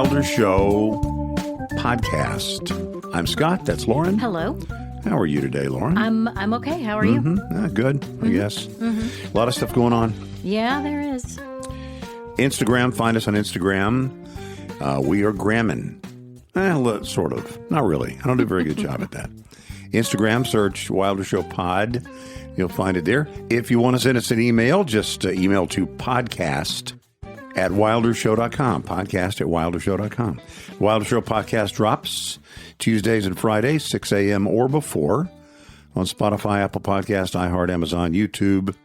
Wilder Show podcast. I'm Scott. That's Lauren. Hello. How are you today, Lauren? I'm okay. How are you? Good, I guess. A lot of stuff going on. Yeah, there is. Instagram. Find us on Instagram. We are Grammin'. Sort of. Not really. I don't do a very good job at that. Instagram, search Wilder Show Pod. You'll find it there. If you want to send us an email, just email to podcast@wildershow.com. Podcast@wildershow.com. Wilder Show podcast drops Tuesdays and Fridays, 6 a.m. or before, on Spotify, Apple Podcast, iHeart, Amazon, YouTube,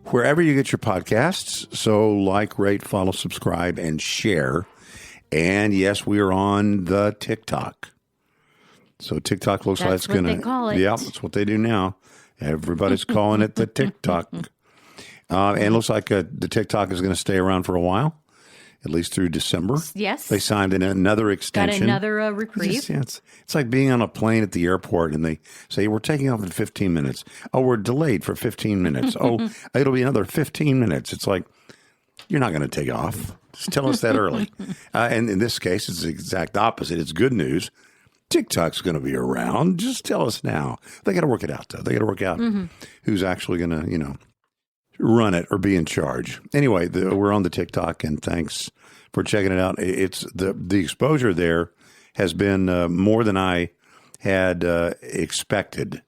wherever you get your podcasts. So like, rate, follow, subscribe, and share. And yes, we are on the TikTok. So TikTok looks like it's going to... That's what they call it. Yeah, that's what they do now. Everybody's calling it the TikTok. And it looks like the TikTok is going to stay around for a while, at least through December. Yes. They signed another extension. Got another reprieve. It's like being on a plane at the airport and they say, we're taking off in 15 minutes. Oh, we're delayed for 15 minutes. Oh, it'll be another 15 minutes. It's like, you're not going to take off. Just tell us that early. And in this case, it's the exact opposite. It's good news. TikTok's going to be around. Just tell us now. They got to work it out, though. They got to work out who's actually going to, run it or be in charge. Anyway, we're on the TikTok, and thanks for checking it out. It's the exposure there has been more than I had expected.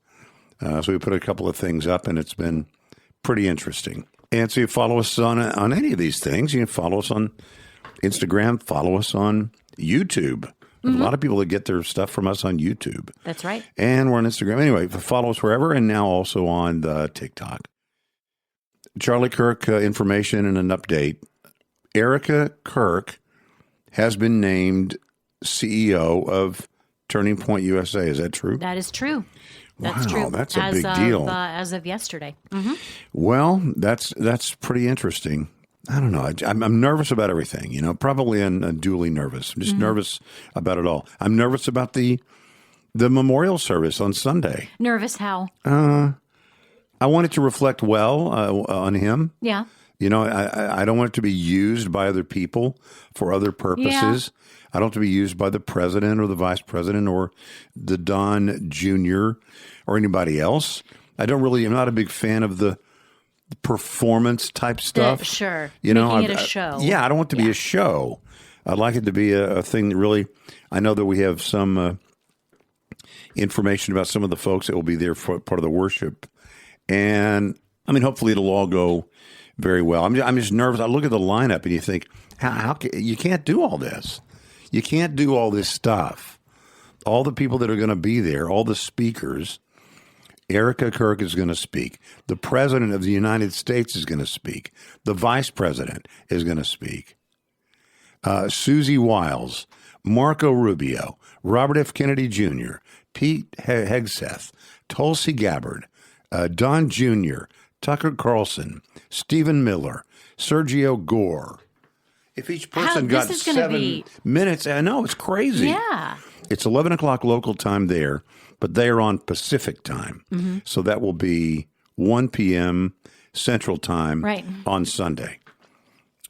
So we put a couple of things up, and it's been pretty interesting. And so you follow us on any of these things. You can follow us on Instagram, follow us on YouTube. A lot of people that get their stuff from us on YouTube. That's right. And we're on Instagram. Anyway, follow us wherever, and now also on the TikTok. Charlie Kirk information and an update. Erika Kirk has been named CEO of Turning Point USA. Is that true? That is true. That's wow, true. That's a big deal. As of yesterday. Well, that's pretty interesting. I don't know. I'm nervous about everything, probably unduly nervous. I'm just nervous about it all. I'm nervous about the memorial service on Sunday. Nervous how? I want it to reflect well on him. Yeah. I don't want it to be used by other people for other purposes. Yeah. I don't want it to be used by the president or the vice president or the Don Jr. or anybody else. I'm not a big fan of the performance type stuff. Sure. Making it a show. Yeah, I don't want it to be a show. I'd like it to be a thing that really, I know that we have some information about some of the folks that will be there for part of the worship. And hopefully it'll all go very well. I'm just nervous. I look at the lineup and you think, how you can't do all this. You can't do all this stuff. All the people that are going to be there, all the speakers. Erika Kirk is going to speak. The President of the United States is going to speak. The Vice President is going to speak. Susie Wiles, Marco Rubio, Robert F. Kennedy Jr., Pete Hegseth, Tulsi Gabbard, Don Jr., Tucker Carlson, Stephen Miller, Sergio Gore. If each person got 7 minutes, I know, it's crazy. Yeah. It's 11 o'clock local time there, but they are on Pacific time. So that will be 1 p.m. Central time on Sunday.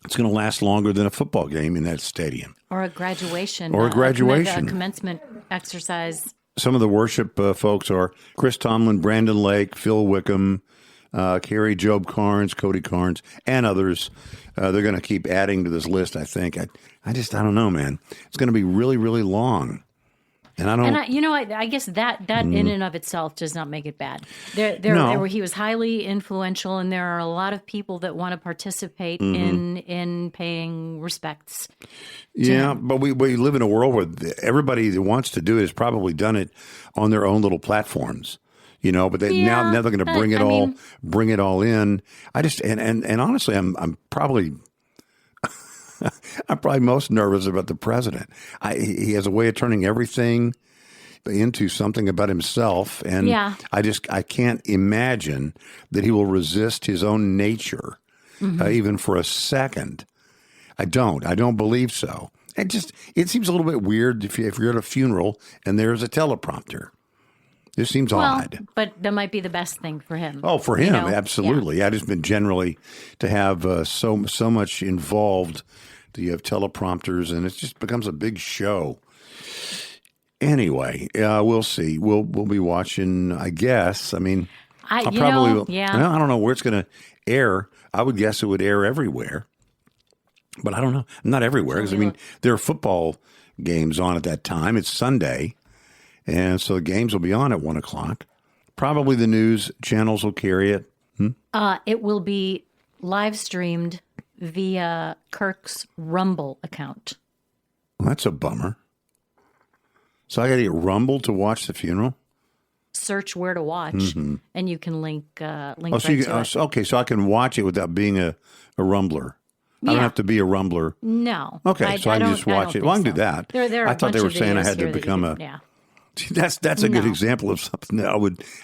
It's going to last longer than a football game in that stadium. Or a graduation. Or a graduation. A commencement exercise. Some of the worship folks are Chris Tomlin, Brandon Lake, Phil Wickham, Carrie Job Carnes, Cody Carnes, and others. They're going to keep adding to this list, I think. I don't know, man. It's going to be really, really long. And I don't. And I guess that in and of itself does not make it bad. He was highly influential, and there are a lot of people that want to participate in paying respects. Yeah, but we live in a world where everybody that wants to do it has probably done it on their own little platforms. But now they're going to bring it all in. I just and honestly, I'm probably. I'm probably most nervous about the president. He has a way of turning everything into something about himself. And I can't imagine that he will resist his own nature, even for a second. I don't believe so. It seems a little bit weird if you're at a funeral and there's a teleprompter. This seems odd. But that might be the best thing for him. Oh, for him, absolutely. Yeah. I've just been generally to have so much involved You have teleprompters, and it just becomes a big show. Anyway, we'll see. We'll be watching, I guess. I mean, I probably will. Yeah. Well, I don't know where it's going to air. I would guess it would air everywhere. But I don't know. Not everywhere, because, I mean, there are football games on at that time. It's Sunday, and so the games will be on at 1 o'clock. Probably the news channels will carry it. It will be live streamed via Kirk's Rumble account. Well, that's a bummer. So I got to get Rumble to watch the funeral? Search where to watch, and you can link So it. Okay, so I can watch it without being a Rumbler. I don't have to be a Rumbler. No. Okay, I can just watch it. Well, I can do that. There are I thought they were saying I had to become a... Yeah. That's a good example of something that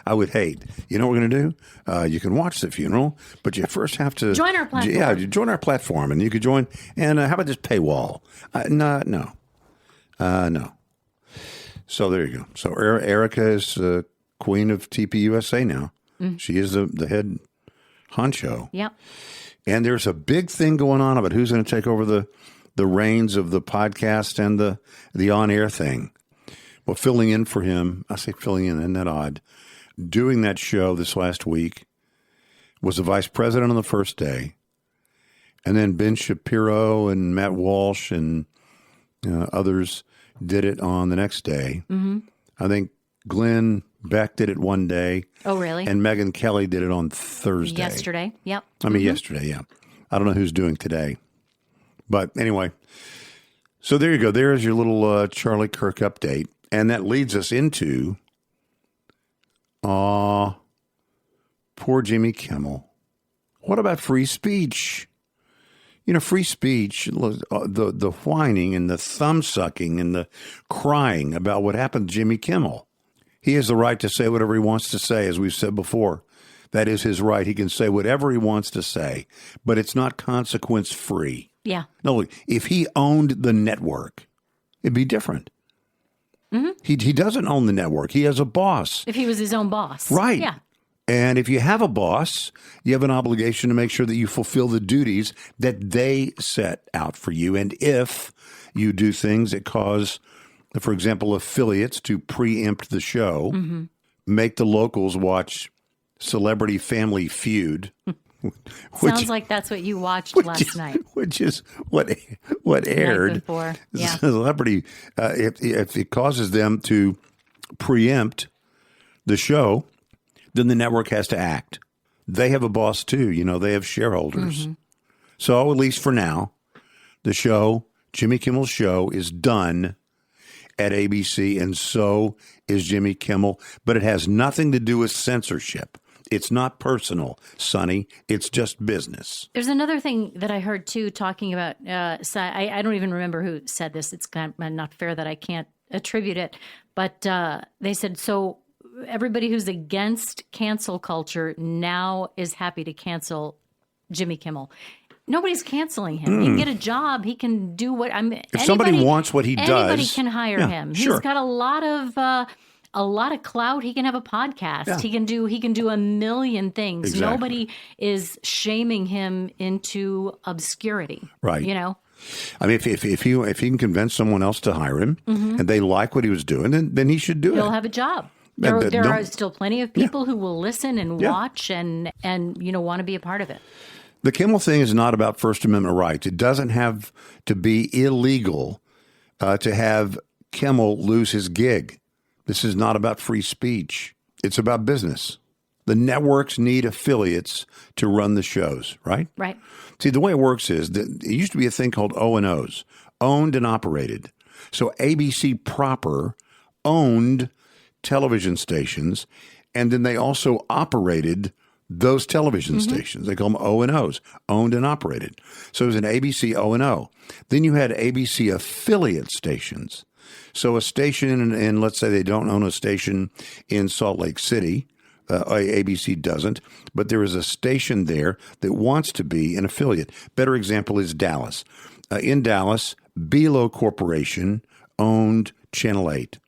I would hate. You know what we're going to do? You can watch the funeral, but you first have to... Join our platform. Yeah, join our platform, and you could join... And how about this paywall? No. So there you go. So Erika is queen of TPUSA now. She is the head honcho. Yep. And there's a big thing going on about who's going to take over the reins of the podcast and the on-air thing. Well, filling in for him, I say filling in, isn't that odd? Doing that show this last week was the vice president on the first day, and then Ben Shapiro and Matt Walsh and others did it on the next day. I think Glenn Beck did it one day. Oh, really? And Megyn Kelly did it on Thursday. Yesterday, yep. I mean, yesterday, yeah. I don't know who's doing today. But anyway, so there you go. There's your little Charlie Kirk update. And that leads us into, poor Jimmy Kimmel. What about free speech? You know, free speech, the whining and the thumb-sucking and the crying about what happened to Jimmy Kimmel. He has the right to say whatever he wants to say, as we've said before. That is his right. He can say whatever he wants to say, but it's not consequence-free. Yeah. No, if he owned the network, it'd be different. He doesn't own the network. He has a boss. If he was his own boss. Right. Yeah. And if you have a boss, you have an obligation to make sure that you fulfill the duties that they set out for you. And if you do things that cause, for example, affiliates to preempt the show, make the locals watch Celebrity Family Feud. Sounds like that's what you watched last night. Which is what aired. Before. Yeah. Celebrity, if it causes them to preempt the show, then the network has to act. They have a boss too. You know, they have shareholders. So at least for now, the show, Jimmy Kimmel's show, is done at ABC, and so is Jimmy Kimmel. But it has nothing to do with censorship. It's not personal, Sonny. It's just business. There's another thing that I heard, too, talking about, I don't even remember who said this. It's kind of not fair that I can't attribute it. But they said, so everybody who's against cancel culture now is happy to cancel Jimmy Kimmel. Nobody's canceling him. He can get a job. He can do what if somebody wants what he does, anybody can hire him. Sure. He's got a lot of clout. He can have a podcast. Yeah. He can do a million things. Exactly. Nobody is shaming him into obscurity. Right. You know? I mean, if he can convince someone else to hire him and they like what he was doing, then he should do it. He'll have a job. There are still plenty of people who will listen and watch and want to be a part of it. The Kimmel thing is not about First Amendment rights. It doesn't have to be illegal to have Kimmel lose his gig. This is not about free speech. It's about business. The networks need affiliates to run the shows, right? Right. See, the way it works is that it used to be a thing called O&Os, owned and operated. So ABC proper owned television stations, and then they also operated those television stations. They call them O&Os, owned and operated. So it was an ABC O&O. Then you had ABC affiliate stations. So a station, and let's say they don't own a station in Salt Lake City, ABC doesn't, but there is a station there that wants to be an affiliate. Better example is Dallas. In Dallas, Belo Corporation owned Channel 8.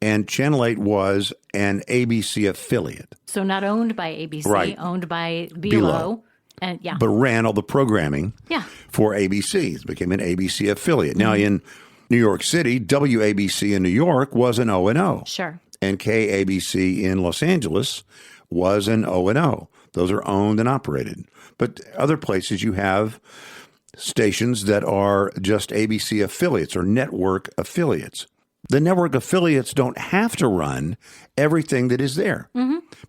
And Channel 8 was an ABC affiliate. So not owned by ABC, right. Owned by Belo. And yeah. but ran all the programming Yeah. for ABC. It became an ABC affiliate. Now, in New York City, WABC in New York was an O&O. Sure. And KABC in Los Angeles was an O&O. Those are owned and operated. But other places you have stations that are just ABC affiliates or network affiliates. The network affiliates don't have to run everything that is there.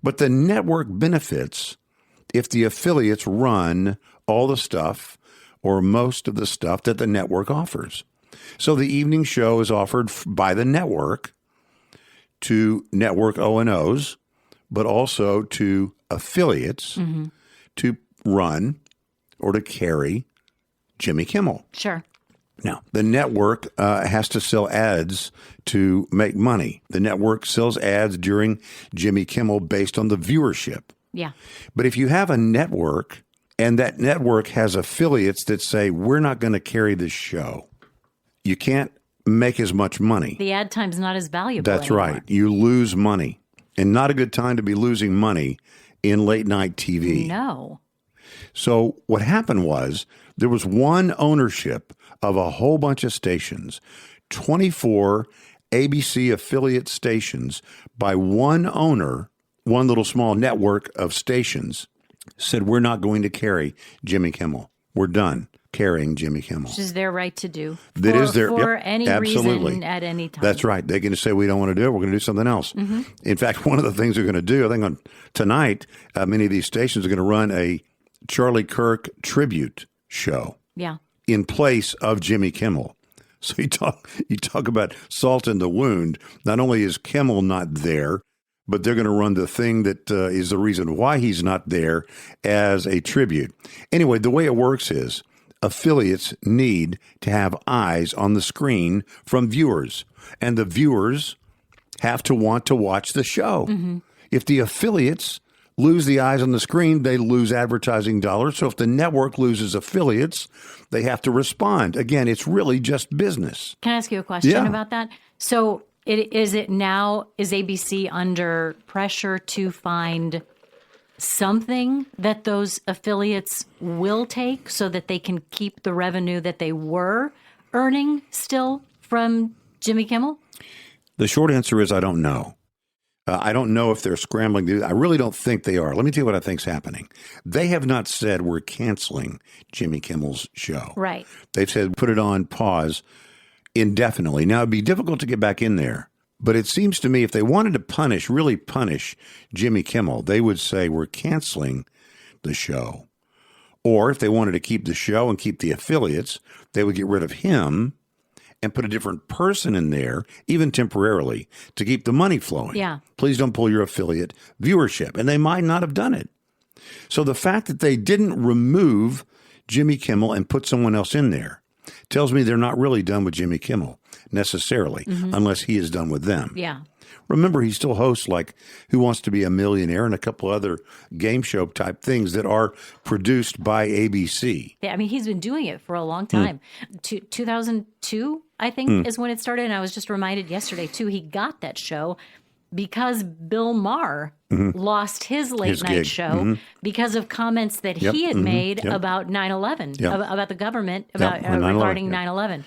But the network benefits if the affiliates run all the stuff or most of the stuff that the network offers. So the evening show is offered by the network to network O&Os, but also to affiliates to run or to carry Jimmy Kimmel. Sure. Now, the network has to sell ads to make money. The network sells ads during Jimmy Kimmel based on the viewership. Yeah. But if you have a network and that network has affiliates that say, we're not going to carry this show, you can't make as much money. The ad time's not as valuable That's anymore. right. You lose money. And not a good time to be losing money in late night TV. No. So what happened was there was one ownership of a whole bunch of stations, 24 ABC affiliate stations by one owner, one little small network of stations said, we're not going to carry Jimmy Kimmel. We're done carrying Jimmy Kimmel. Which is their right to do. That is their for yep, any absolutely. reason at any time. That's right. They can say we don't want to do it. We're going to do something else. In fact, one of the things they're going to do, I think on tonight, many of these stations are going to run a Charlie Kirk tribute show Yeah. in place of Jimmy Kimmel. So you talk about salt in the wound. Not only is Kimmel not there, but they're going to run the thing that is the reason why he's not there as a tribute. Anyway, the way it works is affiliates need to have eyes on the screen from viewers, and the viewers have to want to watch the show. If the affiliates lose the eyes on the screen, they lose advertising dollars. So if the network loses affiliates, they have to respond. Again, it's really just business. Can I ask you a question Yeah. about that? So is ABC under pressure to find something that those affiliates will take so that they can keep the revenue that they were earning still from Jimmy Kimmel? The short answer is I don't know. I don't know if they're scrambling to do that. I really don't think they are. Let me tell you what I think's happening. They have not said we're canceling Jimmy Kimmel's show. Right. They've said put it on pause indefinitely. Now, it'd be difficult to get back in there, but it seems to me if they wanted to really punish Jimmy Kimmel, they would say we're canceling the show. Or if they wanted to keep the show and keep the affiliates, they would get rid of him and put a different person in there, even temporarily, to keep the money flowing. Yeah. Please don't pull your affiliate viewership. And they might not have done it. So the fact that they didn't remove Jimmy Kimmel and put someone else in there tells me they're not really done with Jimmy Kimmel necessarily, unless he is done with them. Yeah. Remember, he still hosts like Who Wants to Be a Millionaire and a couple other game show type things that are produced by ABC. Yeah, I mean, he's been doing it for a long time. 2002, I think, is when it started. And I was just reminded yesterday, too, he got that show because Bill Maher lost his late night gig. show because of comments that he had made about 9/11, about the government, about regarding 9/11.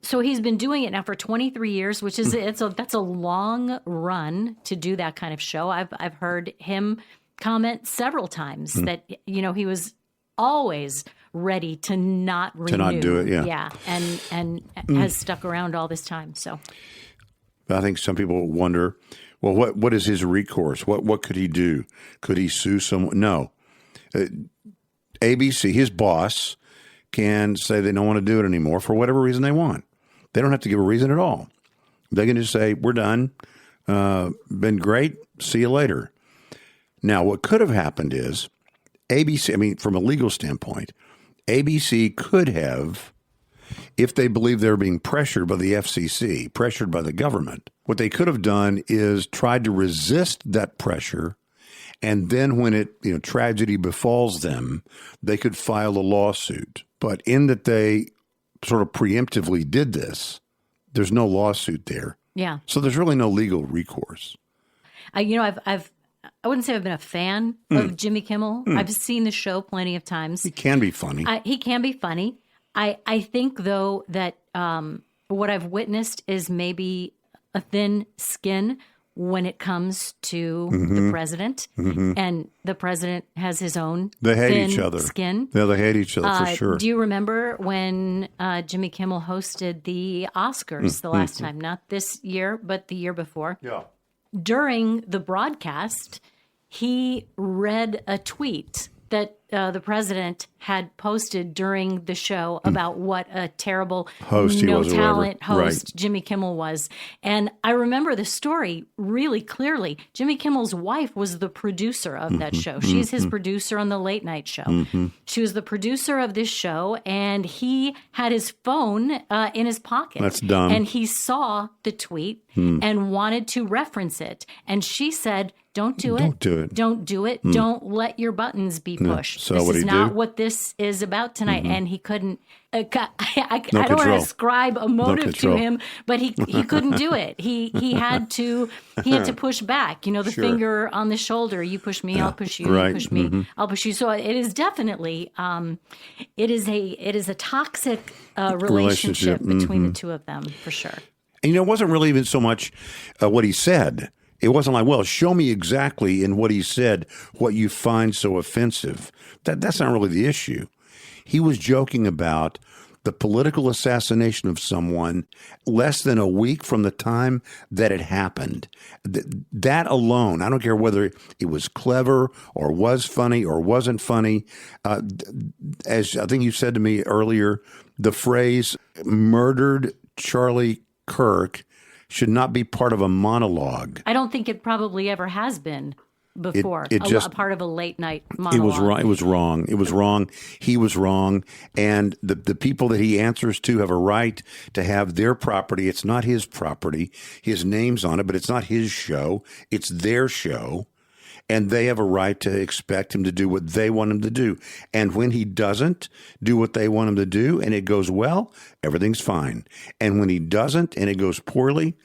So he's been doing it now for 23 years, which is that's a long run to do that kind of show. I've heard him comment several times that he was always ready to not renew, To not do it, yeah, and has stuck around all this time. So I think some people wonder, well, what is his recourse? What could he do? Could he sue someone? No. ABC, his boss, can say they don't want to do it anymore for whatever reason they want. They don't have to give a reason at all. They can just say, we're done. Been great. See you later. Now, what could have happened is ABC, I mean, from a legal standpoint, ABC could have, if they believe they're being pressured by the FCC, pressured by the government, what they could have done is tried to resist that pressure. And then when tragedy befalls them, they could file a lawsuit. But in that they sort of preemptively did this, there's no lawsuit there. yeah, So there's really no legal recourse. I've I wouldn't say I've been a fan of Jimmy Kimmel. I've seen the show plenty of times. He can be funny. He can be funny. I think, though, that what I've witnessed is maybe a thin skin when it comes to the president. And the president has his own They hate thin each other. skin. Yeah, they hate each other for sure. Do you remember when Jimmy Kimmel hosted the Oscars the last time? Not this year, but the year before. Yeah. During the broadcast, he read a tweet that the president had posted during the show about what a terrible Host he was or whatever. no-talent host Right. Jimmy Kimmel was. And I remember the story really clearly. Jimmy Kimmel's wife was the producer of that show. She's his producer on the late night show. She was the producer of this show, and he had his phone in his pocket. That's dumb. And he saw the tweet and wanted to reference it. And she said, don't do it. Don't do it. Don't do it. Don't let your buttons be pushed. So this what'd is he not do? what this is about tonight. And he couldn't. I don't want control. to ascribe a motive to control. him, but he couldn't do it. He had to push back. You know, the Sure. finger on the shoulder. You push me, I'll push you. Right. You push me, I'll push you. So it is definitely it is a toxic relationship between the two of them for sure. And, it wasn't really even so much what he said. It wasn't like, well, show me exactly in what he said what you find so offensive. That's not really the issue. He was joking about the political assassination of someone less than a week from the time that it happened. That alone, I don't care whether it was clever or was funny or wasn't funny. As I think you said to me earlier, the phrase murdered Charlie Kirk should not be part of a monologue. I don't think it probably ever has been before. It just- a part of a late night monologue. It was wrong. It was wrong. It was wrong. He was wrong. And the people that he answers to have a right to have their property. It's not his property. His name's on it, but it's not his show. It's their show. And they have a right to expect him to do what they want him to do. And when he doesn't do what they want him to do and it goes well, everything's fine. And when he doesn't and it goes poorly,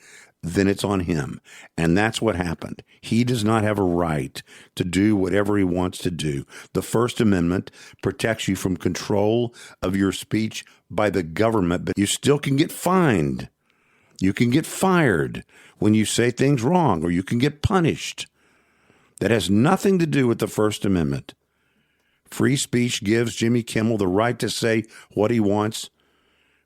then it's on him. And that's what happened. He does not have a right to do whatever he wants to do. The First Amendment protects you from control of your speech by the government, but you still can get fined. You can get fired when you say things wrong, or you can get punished. That has nothing to do with the First Amendment. Free speech gives Jimmy Kimmel the right to say what he wants,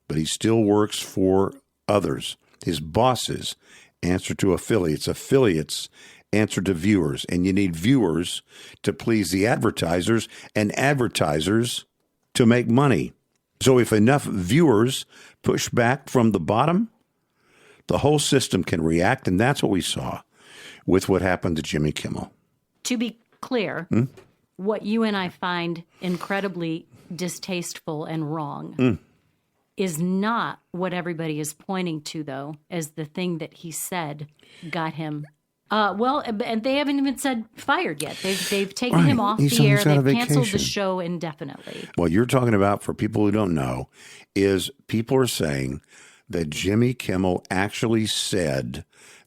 but he still works for others. His bosses answer to affiliates. Affiliates answer to viewers. And you need viewers to please the advertisers and advertisers to make money. So if enough viewers push back from the bottom, the whole system can react. And that's what we saw with what happened to Jimmy Kimmel. To be clear, what you and I find incredibly distasteful and wrong is not what everybody is pointing to, though, as the thing that he said got him. And they haven't even said fired yet. They've taken him off He's the air. on They've canceled the vacation. show indefinitely. What you're talking about, for people who don't know, is people are saying that Jimmy Kimmel actually said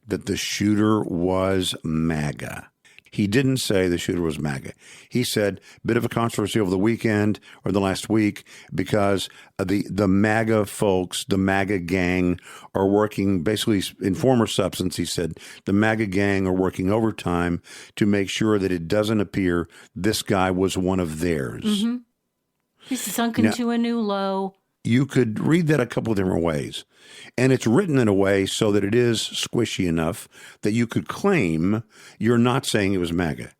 that the shooter was MAGA. He didn't say the shooter was MAGA. He said, bit of a controversy over the weekend or the last week because the MAGA folks, the MAGA gang, are working basically in former substance. He said the MAGA gang are working overtime to make sure that it doesn't appear this guy was one of theirs. He's sunk into a new low. You could read that a couple of different ways. And it's written in a way so that it is squishy enough that you could claim you're not saying it was MAGA.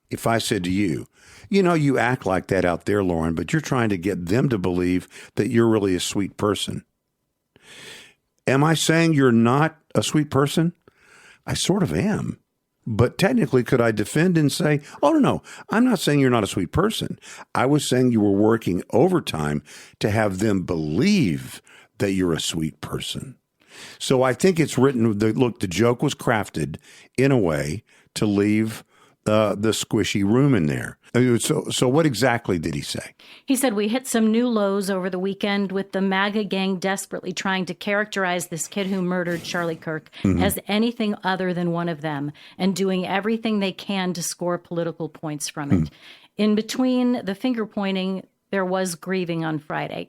If I said to you, you act like that out there, Lauren, but you're trying to get them to believe that you're really a sweet person. Am I saying you're not a sweet person? I sort of am. But technically, could I defend and say, oh, no, I'm not saying you're not a sweet person. I was saying you were working overtime to have them believe that you're a sweet person. So I think it's written, the joke was crafted in a way to leave the squishy room in there. So what exactly did he say? He said, we hit some new lows over the weekend with the MAGA gang desperately trying to characterize this kid who murdered Charlie Kirk as anything other than one of them and doing everything they can to score political points from it. In between the finger pointing, there was grieving on Friday.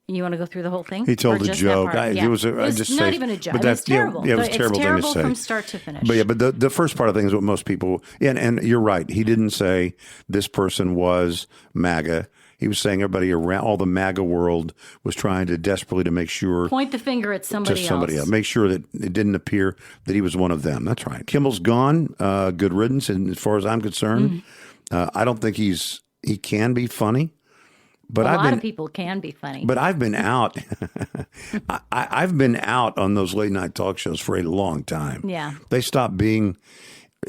You want to go through the whole thing? He told a joke. It was not even a joke. But that's terrible. Yeah, it was a terrible thing to say. From start to finish. But the first part of the thing is what most people, and you're right. He didn't say this person was MAGA. He was saying everybody around, all the MAGA world was trying to desperately to make sure. Point the finger at somebody else. Make sure that it didn't appear that he was one of them. That's right. Kimmel's gone. Good riddance. And as far as I'm concerned, I don't think he can be funny. But a lot of people can be funny. But I've been out. I've been out on those late night talk shows for a long time. Yeah. They stopped being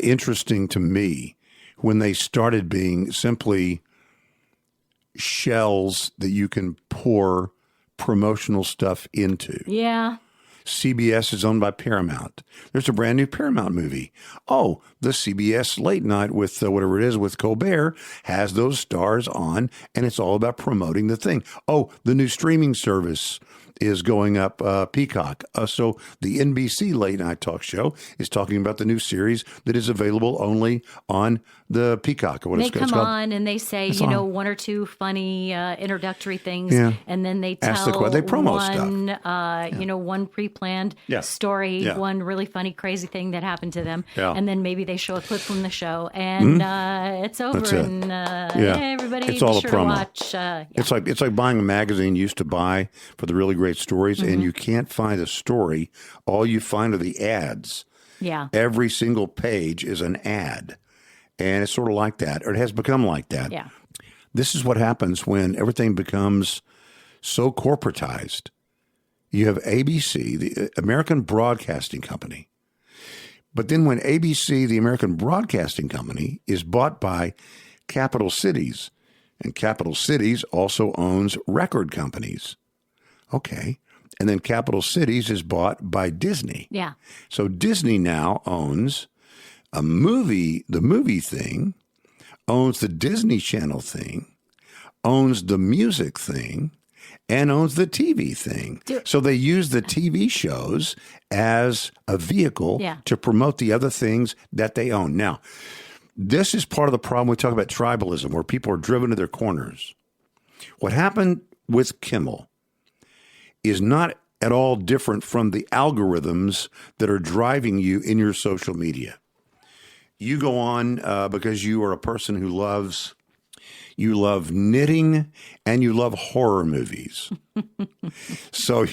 interesting to me when they started being simply shells that you can pour promotional stuff into. Yeah. CBS is owned by Paramount. There's a brand new Paramount movie. Oh, the CBS late night with whatever it is with Colbert has those stars on, and it's all about promoting the thing. Oh, the new streaming service is going up, Peacock. So the NBC late night talk show is talking about the new series that is available only on the Peacock. Or what they it's come called. on and they say, one or two funny introductory things, and then they Ask tell they promo one, one pre-planned story, one really funny, crazy thing that happened to them, and then maybe they show a clip from the show, and it's over, and hey, everybody, it's all be a sure promo. to watch. It's like buying a magazine you used to buy for the really great stories, and you can't find a story. All you find are the ads. Yeah. Every single page is an ad. And it's sort of like that, or it has become like that. Yeah. This is what happens when everything becomes so corporatized. You have ABC, the American Broadcasting Company. But then when ABC, the American Broadcasting Company, is bought by Capital Cities, and Capital Cities also owns record companies. Okay. And then Capital Cities is bought by Disney. Yeah. So Disney now owns the movie thing, owns the Disney Channel thing, owns the music thing, and owns the TV thing. So they use the TV shows as a vehicle to promote the other things that they own. Now, this is part of the problem we talk about tribalism, where people are driven to their corners. What happened with Kimmel is not at all different from the algorithms that are driving you in your social media. You go on because you are a person who love knitting and you love horror movies. So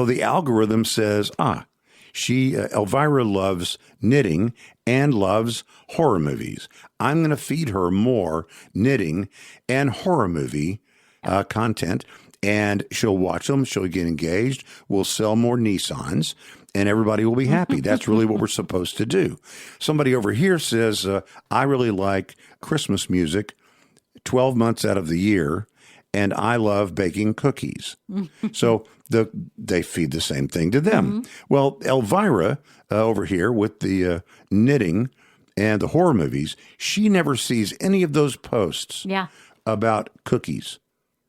the algorithm says, Elvira loves knitting and loves horror movies. I'm going to feed her more knitting and horror movie content, and she'll watch them. She'll get engaged. We'll sell more Nissans, and everybody will be happy. That's really what we're supposed to do. Somebody over here says, I really like Christmas music 12 months out of the year, and I love baking cookies. So they feed the same thing to them. Well, Elvira over here with the knitting and the horror movies, she never sees any of those posts about cookies.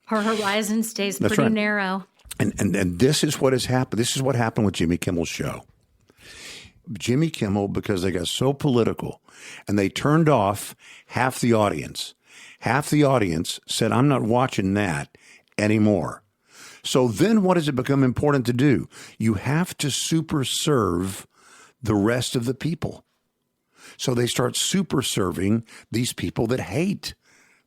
Her horizon stays pretty narrow. And this is what has happened. This is what happened with Jimmy Kimmel's show. Jimmy Kimmel, because they got so political and they turned off half the audience. Half the audience said, I'm not watching that anymore. So then what does it become important to do? You have to super serve the rest of the people. So they start super serving these people that hate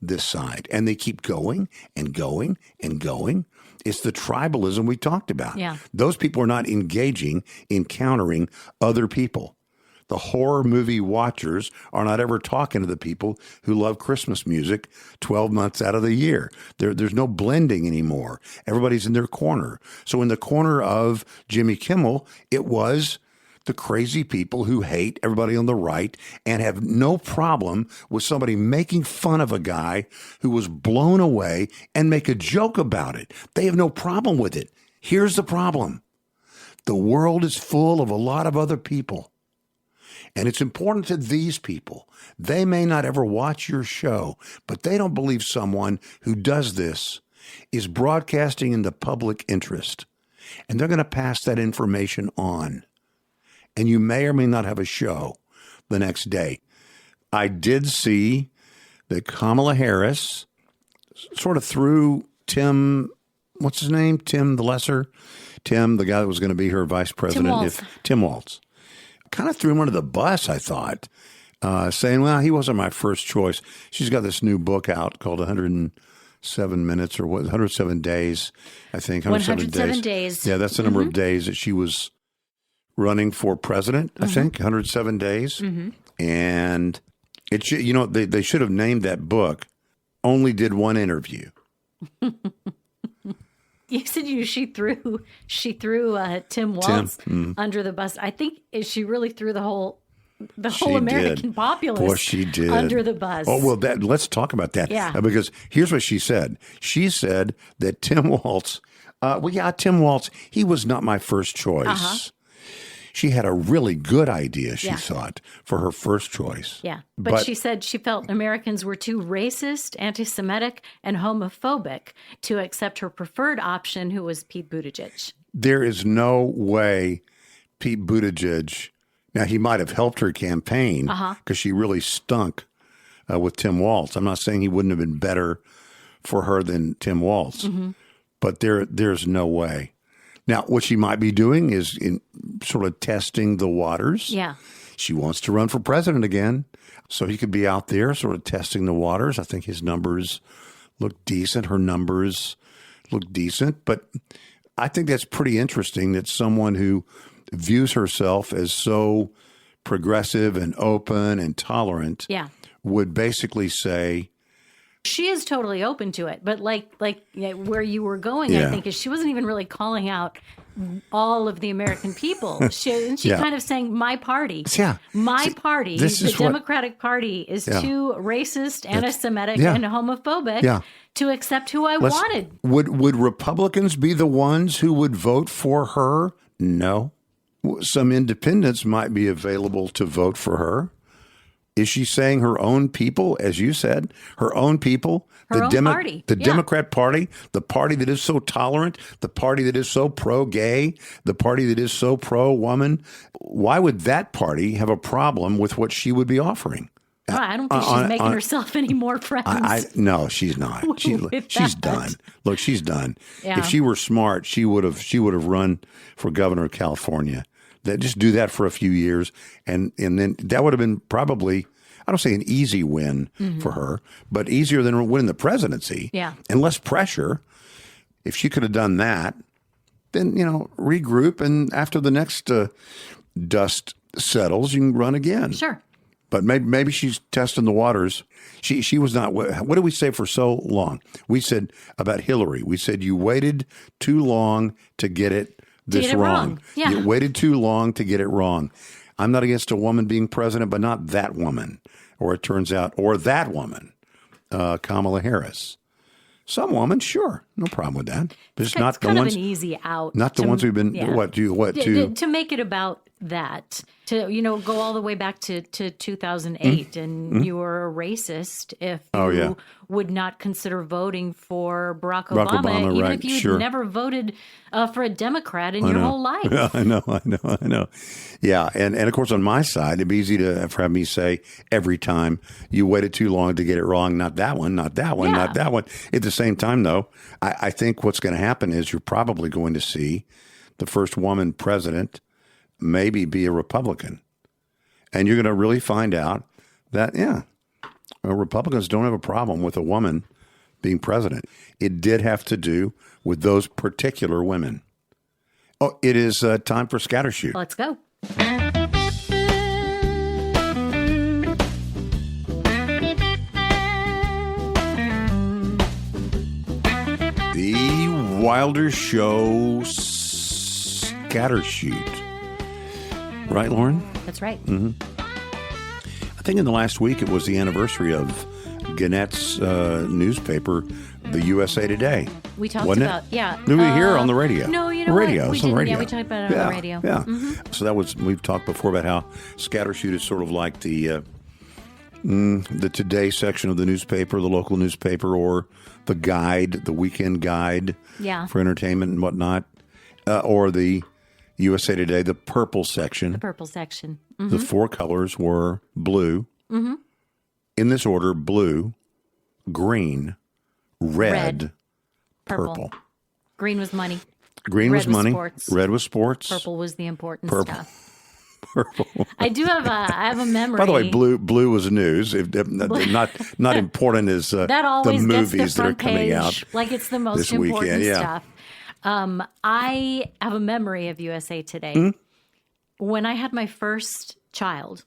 this side, and they keep going and going and going. It's the tribalism we talked about. Yeah. Those people are not engaging in countering other people. The horror movie watchers are not ever talking to the people who love Christmas music 12 months out of the year. There's no blending anymore. Everybody's in their corner. So in the corner of Jimmy Kimmel, it was the crazy people who hate everybody on the right and have no problem with somebody making fun of a guy who was blown away and make a joke about it. They have no problem with it. Here's the problem. The world is full of a lot of other people And it's important to these people. They may not ever watch your show, but they don't believe someone who does this is broadcasting in the public interest. And they're going to pass that information on. And you may or may not have a show the next day. I did see that Kamala Harris sort of threw Tim, what's his name? Tim the Lesser? Tim, the guy that was going to be her vice president. Tim Walz. Kind of threw him under the bus, I thought, saying, well, he wasn't my first choice. She's got this new book out called 107 Minutes or 107 Days, I think. 107 days. Yeah, that's the number of days that she was running for president, I think, 107 days. And it should, they should have named that book Only Did One Interview. You said she threw Tim Walz under the bus. I think she really threw the whole American populace Boy, she did. under the bus. Oh, well, let's talk about that. Yeah. Because here's what she said. She said that Tim Walz, Tim Walz, he was not my first choice. She had a really good idea, she thought, for her first choice. Yeah. But she said she felt Americans were too racist, anti-Semitic, and homophobic to accept her preferred option, who was Pete Buttigieg. There is no way Pete Buttigieg, now he might have helped her campaign because she really stunk with Tim Walz. I'm not saying he wouldn't have been better for her than Tim Walz, but there's no way. Now, what she might be doing is sort of testing the waters. Yeah. She wants to run for president again, so he could be out there sort of testing the waters. I think his numbers look decent. Her numbers look decent. But I think that's pretty interesting that someone who views herself as so progressive and open and tolerant would basically say, she is totally open to it, but like where you were going, I think, is she wasn't even really calling out all of the American people. She kind of saying, my party, my party, the Democratic Party is too racist, anti-Semitic, and homophobic to accept who I wanted. Would Republicans be the ones who would vote for her? No. Some independents might be available to vote for her. Is she saying her own people, as you said, her own people, her own party, the Democrat Party, the party that is so tolerant, the party that is so pro-gay, the party that is so pro-woman? Why would that party have a problem with what she would be offering? Well, I don't think she's making herself any more friends. No, she's not. She's done. Look, she's done. Yeah. If she were smart, she would have run for governor of California. Just do that for a few years, and then that would have been probably, I don't say an easy win for her, but easier than winning the presidency. Yeah. And less pressure. If she could have done that, then, regroup, and after the next dust settles, you can run again. Sure. But maybe she's testing the waters. She was not. What did we say for so long? We said about Hillary. We said you waited too long to get it wrong. Yeah. You waited too long to get it wrong. I'm not against a woman being president, but not that woman. Or it turns out, or that woman, Kamala Harris. Some woman, sure, no problem with that. But it's not the ones. Kind of an easy out. Not the ones who've been to make it about that. To go all the way back to 2008, and you were a racist if you would not consider voting for Barack Obama, even if you'd never voted for a Democrat in your whole life. Yeah, I know. Yeah, and of course on my side, it'd be easy to have me say every time you waited too long to get it wrong. Not that one, not that one, not that one. At the same time, though, I think what's going to happen is you're probably going to see the first woman president maybe be a Republican. And you're going to really find out that, Republicans don't have a problem with a woman being president. It did have to do with those particular women. Oh, it is time for Scattershoot. Let's go. The Wilder Show Scattershoot. Right, Lauren? That's right. I think in the last week it was the anniversary of Gannett's newspaper, the USA Today. We talked Wasn't about, Did we hear on the radio? No, you know radio. what? We It's on didn't. radio. Yeah, we talked about it on the radio. Yeah. So we've talked before about how scattershoot is sort of like the Today section of the newspaper, the local newspaper, or the guide, the weekend guide for entertainment and whatnot, or the USA Today, the purple section. The purple section. The four colors were blue, in this order: blue, green, red, purple. Green was money. Green Red was was money. sports. Red was sports. Purple was the important Purple. stuff. Purple. I have a memory. By the way, blue was news. Not important as that always the gets movies the that are front coming page, out like it's the most this important weekend. Yeah. stuff. I have a memory of USA Today when I had my first child,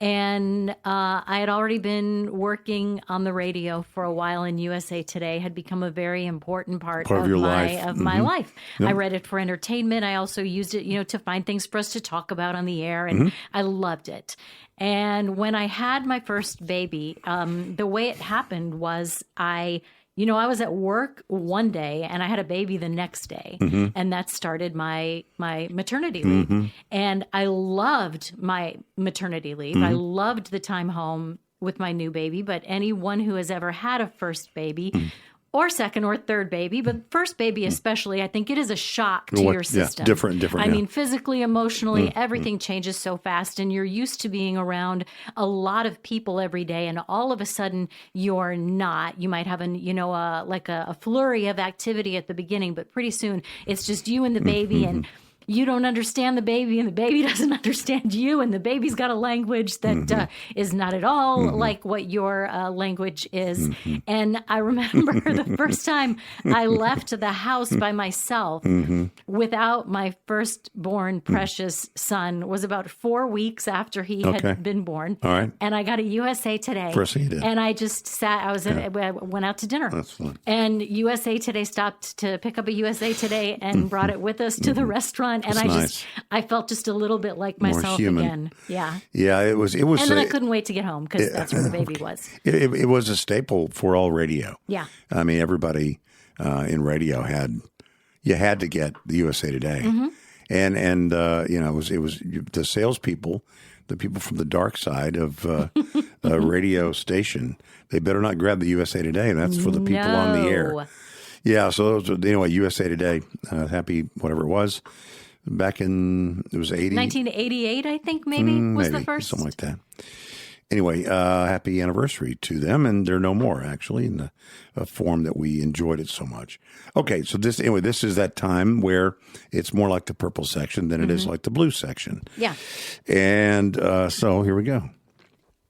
and I had already been working on the radio for a while, and USA Today had become a very important part of your my life. my life. I read it for entertainment. I also used it, to find things for us to talk about on the air, and I loved it. And when I had my first baby, the way it happened was I was at work one day and I had a baby the next day, and that started my maternity leave. And I loved my maternity leave. I loved the time home with my new baby, but anyone who has ever had a first baby or second or third baby, but first baby especially, I think it is a shock to your system. Yeah, different. I mean, physically, emotionally, everything changes so fast, and you're used to being around a lot of people every day, and all of a sudden you're not. You might have a flurry of activity at the beginning, but pretty soon it's just you and the baby, and you don't understand the baby, and the baby doesn't understand you, and the baby's got a language that is not at all like what your language is. And I remember the first time I left the house by myself without my firstborn precious son was about 4 weeks after he had been born. All right. And I got a USA Today. First thing you did. And I just sat, I went out to dinner. That's fun. And USA Today stopped to pick up a USA Today and brought it with us to the restaurant. And That's I felt just a little bit like myself human. again. Yeah. Yeah, it was. And then I couldn't wait to get home because that's where the baby was. It was a staple for all radio. Yeah. I mean, everybody in radio had to get the USA Today, and it was the salespeople, the people from the dark side of a radio station. They better not grab the USA Today. That's for the people on the air. Yeah. So anyway, USA Today, happy whatever it was. Back in, it was 1988, I think maybe was the first. Something like that. Anyway, happy anniversary to them, and they're no more, actually, in a form that we enjoyed it so much. Okay, so this is that time where it's more like the purple section than it is like the blue section. Yeah. And so here we go.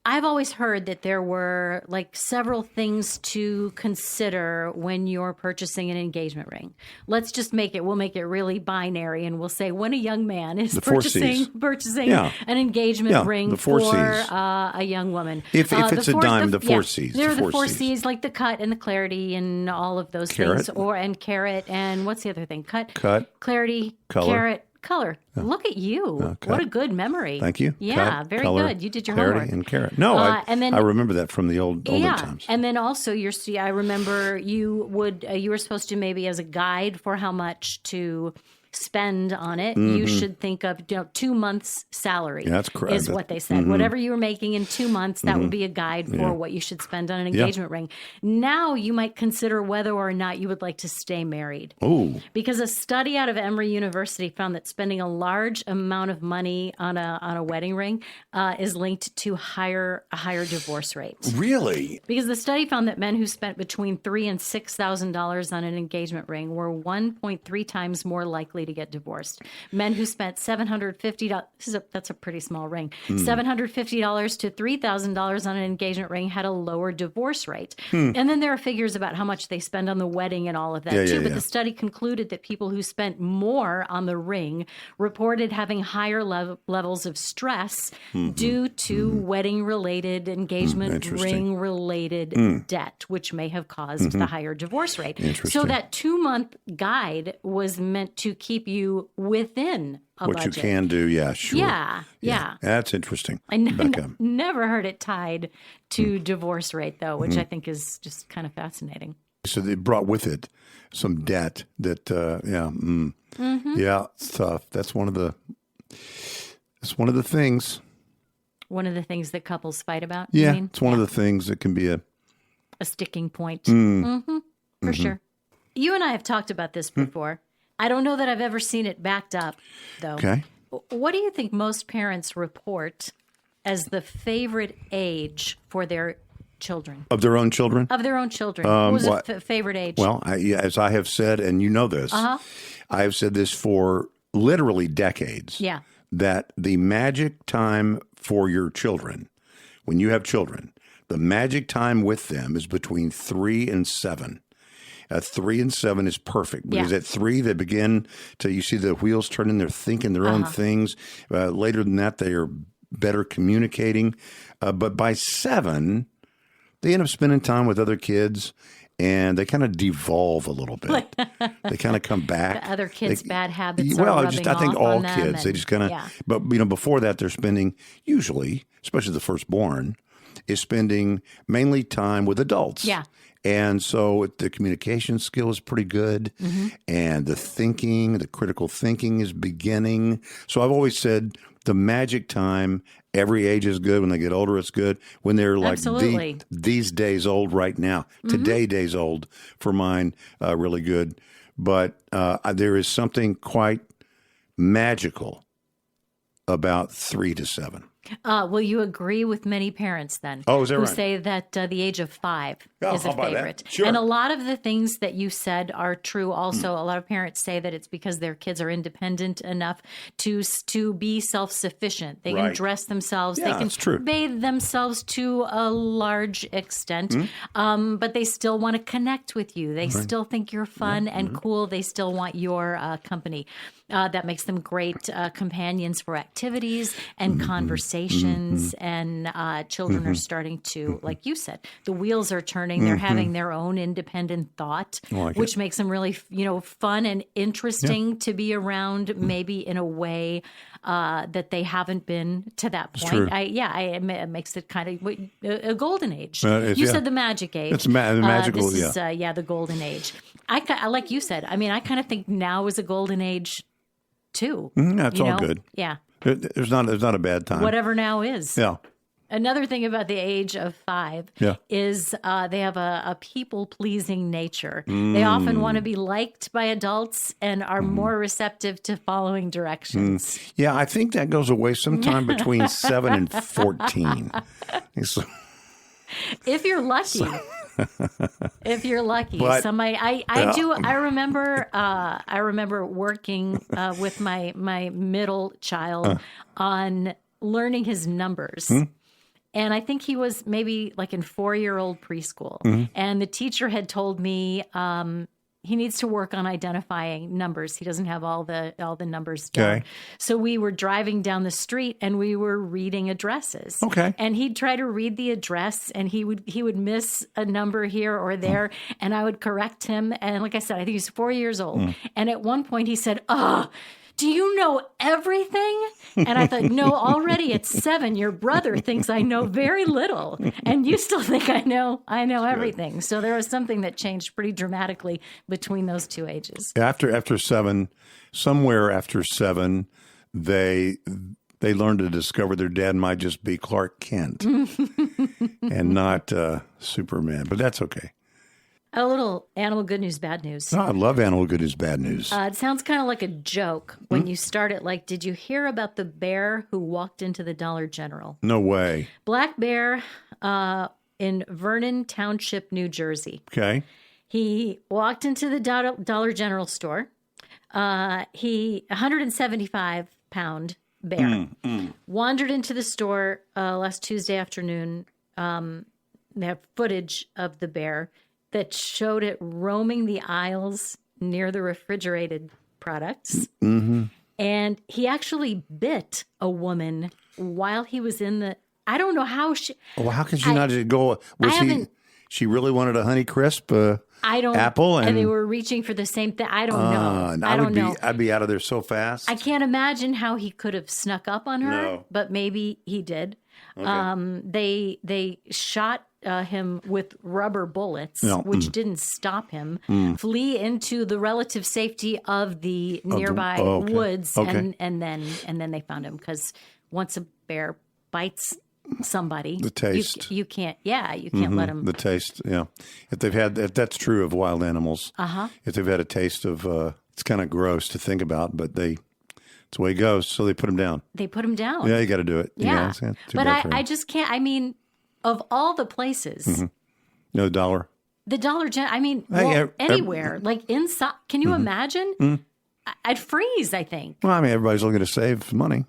I've always heard that there were like several things to consider when you're purchasing an engagement ring. Let's just we'll make it really binary, and we'll say when a young man is purchasing an engagement ring for a young woman. If it's a dime, the four C's. There are the four C's, like the cut and the clarity and all of those things. And carat, and what's the other thing? Cut, clarity, color. Carat. Color. Look at you. What a good memory. Thank you. Yeah, very good. You did your homework. Clarity and carat. No, I remember that from the olden times. And then also I remember you were supposed to, maybe as a guide for how much to spend on it, you should think of 2 months' salary. Yeah, that's correct. Is what they said. Whatever you were making in 2 months, that would be a guide for what you should spend on an engagement ring. Now you might consider whether or not you would like to stay married. Oh, because a study out of Emory University found that spending a large amount of money on a wedding ring is linked to a higher divorce rate. Really? Because the study found that men who spent between $3,000 and $6,000 on an engagement ring were 1.3 times more likely to get divorced. Men who spent $750, that's a pretty small ring, $750 to $3,000 on an engagement ring had a lower divorce rate. And then there are figures about how much they spend on the wedding and all of that too. But the study concluded that people who spent more on the ring reported having higher levels of stress due to wedding-related, engagement ring-related debt, which may have caused the higher divorce rate. So that 2-month guide was meant to keep you within a budget. What you can do, sure. Yeah. That's interesting. I never heard it tied to divorce rate, though, which I think is just kind of fascinating. So they brought with it some debt that, yeah, it's tough. That's one of the things. One of the things that couples fight about. Yeah, you mean? it's one of the things that can be a sticking point. For sure. You and I have talked about this before. I don't know that I've ever seen it backed up, though. Okay. What do you think most parents report as the favorite age for their children? Of their own children? Of their own children. What was a favorite age? Well, as I have said, and you know this, I have said this for literally decades. Yeah. That the magic time for your children, when you have children, the magic time with them is between 3 and 7. 3 and 7 is perfect because at 3 they begin to, you see the wheels turning, they're thinking their own things. Later than that, they are better communicating. But by 7, they end up spending time with other kids and they kind of devolve a little bit. They kind of come back. The other kids' bad habits I think all kids, they just kind of, but before that they're spending usually, especially the firstborn, is spending mainly time with adults. Yeah. And so the communication skill is pretty good and the critical thinking is beginning. So I've always said the magic time, every age is good. When they get older, it's good. When they're like these days old right now, today days old for mine, really good. But there is something quite magical about 3 to 7. Will you agree with many parents then? Oh, is that who right? say that the age of 5 is a favorite. Sure. And a lot of the things that you said are true also. A lot of parents say that it's because their kids are independent enough to be self-sufficient. They can dress themselves. Yeah, they can bathe themselves to a large extent. But they still want to connect with you. They still think you're fun and cool. They still want your company. That makes them great companions for activities and conversations. And children are starting to, like you said, the wheels are turning. They're having their own independent thought, which makes them really, fun and interesting to be around. Maybe in a way that they haven't been to that point. It makes it kind of a golden age. You said the magic age. It's magical. This is the golden age. I like you said. I mean, I kind of think now is a golden age too. That's all good. Yeah. There's not a bad time. Whatever now is. Yeah. Another thing about the age of 5 is they have a people-pleasing nature. They often want to be liked by adults and are more receptive to following directions. Yeah, I think that goes away sometime between 7 and 14. If you're lucky. If you're lucky, but, I remember working with my middle child on learning his numbers. And I think he was maybe like in 4-year-old preschool. And the teacher had told me he needs to work on identifying numbers. He doesn't have all the numbers down. Okay. So we were driving down the street and we were reading addresses. Okay. And he'd try to read the address and he would miss a number here or there. And I would correct him. And like I said, I think he's 4 years old. And at one point he said, do you know everything? And I thought, no, already at 7, your brother thinks I know very little. And you still think I know everything. So there was something that changed pretty dramatically between those two ages. After 7, somewhere after 7, they learn to discover their dad might just be Clark Kent and not Superman. But that's okay. A little animal good news, bad news. Oh, I love animal good news, bad news. It sounds kind of like a joke when you start it. Like, did you hear about the bear who walked into the Dollar General? No way. Black bear in Vernon Township, New Jersey. Okay. He walked into the Dollar General store. 175-pound bear wandered into the store last Tuesday afternoon. They have footage of the bear that showed it roaming the aisles near the refrigerated products. And he actually bit a woman while he was in the... I don't know how she... Well, how could she not just go... She really wanted a Honeycrisp apple? And they were reaching for the same thing. I don't know. I don't know. I'd be out of there so fast. I can't imagine how he could have snuck up on her, but maybe he did. Okay. They shot him with rubber bullets, No. which didn't stop him, flee into the relative safety of the nearby woods, Okay. and then they found him, because once a bear bites somebody, The taste. you can't let him. The taste, yeah. If that's true of wild animals. If they've had a taste of, it's kind of gross to think about, but it's the way it goes. So they put him down. They put him down. Yeah, you got to do it. Yeah, too but bad for him. I just can't. I mean, of all the places, No dollar. the Dollar General. I mean, anywhere, like inside. Can you imagine? I'd freeze, I think. Well, I mean, everybody's looking to save money.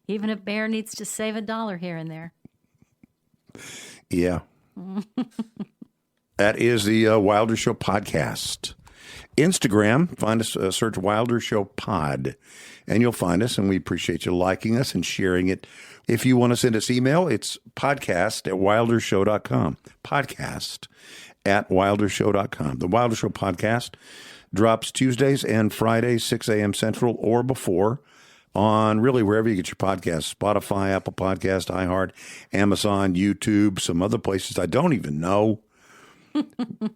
Even a bear needs to save $1 here and there. Yeah. That is the Wilder Show podcast. Instagram, find us, search Wilder Show Pod, and you'll find us, and we appreciate you liking us and sharing it. If you want to send us email, it's podcast@wildershow.com. Podcast@wildershow.com. The Wilder Show podcast drops Tuesdays and Fridays, 6 a.m. Central or before, on really wherever you get your podcasts, Spotify, Apple Podcast, iHeart, Amazon, YouTube, some other places I don't even know.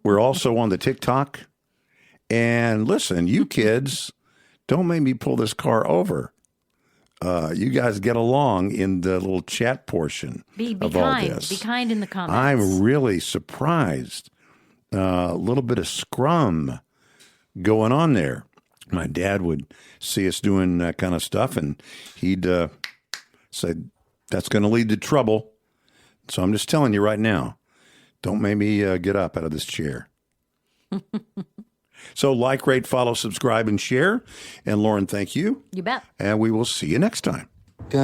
We're also on the TikTok. And listen, you kids, don't make me pull this car over. You guys get along in the little chat portion of kind. all this. Be kind in the comments. I'm really surprised. A little bit of scrum going on there. My dad would see us doing that kind of stuff, and he'd say, that's going to lead to trouble. So I'm just telling you right now, don't make me get up out of this chair. So like, rate, follow, subscribe, and share. And Lauren, thank you. You bet. And we will see you next time. Do